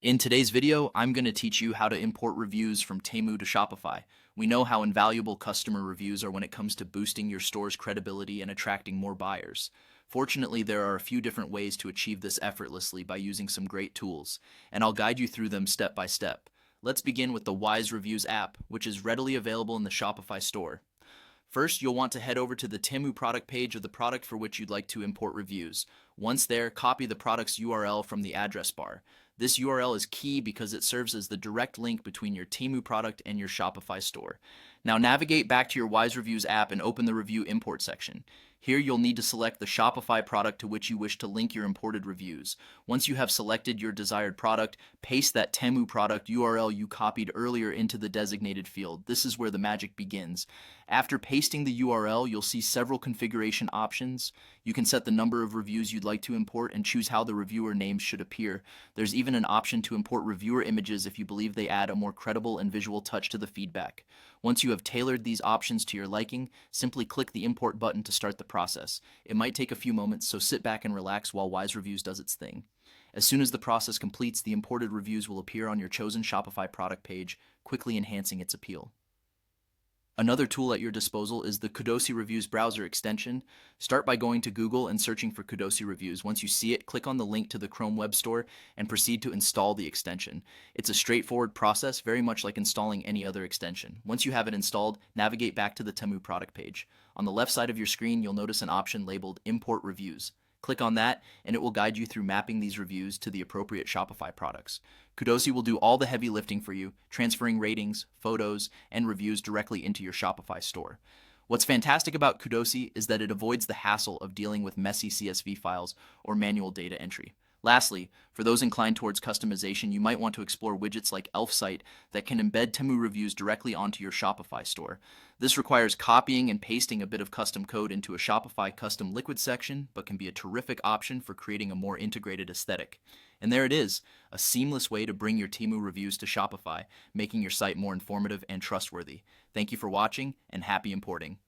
In today's video, I'm going to teach you how to import reviews from Temu to Shopify. We know how invaluable customer reviews are when it comes to boosting your store's credibility and attracting more buyers. Fortunately, there are a few different ways to achieve this effortlessly by using some great tools, and I'll guide you through them step by step. Let's begin with the Wise Reviews app, which is readily available in the Shopify store. First, you'll want to head over to the Temu product page of the product for which you'd like to import reviews. Once there, copy the product's URL from the address bar. This URL is key because it serves as the direct link between your Temu product and your Shopify store. Now navigate back to your Wise Reviews app and open the review import section. Here you'll need to select the Shopify product to which you wish to link your imported reviews. Once you have selected your desired product, paste that Temu product URL you copied earlier into the designated field. This is where the magic begins. After pasting the URL, you'll see several configuration options. You can set the number of reviews you'd like to import and choose how the reviewer names should appear. There's even an option to import reviewer images if you believe they add a more credible and visual touch to the feedback. Once you have tailored these options to your liking, simply click the import button to start the process. It might take a few moments, so sit back and relax while Wise Reviews does its thing. As soon as the process completes, the imported reviews will appear on your chosen Shopify product page, quickly enhancing its appeal. Another tool at your disposal is the Kudosi Reviews browser extension. Start by going to Google and searching for Kudosi Reviews. Once you see it, click on the link to the Chrome Web Store and proceed to install the extension. It's a straightforward process, very much like installing any other extension. Once you have it installed, navigate back to the Temu product page. On the left side of your screen, you'll notice an option labeled Import Reviews. Click on that, and it will guide you through mapping these reviews to the appropriate Shopify products. Kudosi will do all the heavy lifting for you, transferring ratings, photos, and reviews directly into your Shopify store. What's fantastic about Kudosi is that it avoids the hassle of dealing with messy CSV files or manual data entry. Lastly, for those inclined towards customization, you might want to explore widgets like Elfsight that can embed Temu reviews directly onto your Shopify store. This requires copying and pasting a bit of custom code into a Shopify custom liquid section, but can be a terrific option for creating a more integrated aesthetic. And there it is, a seamless way to bring your Temu reviews to Shopify, making your site more informative and trustworthy. Thank you for watching, and happy importing.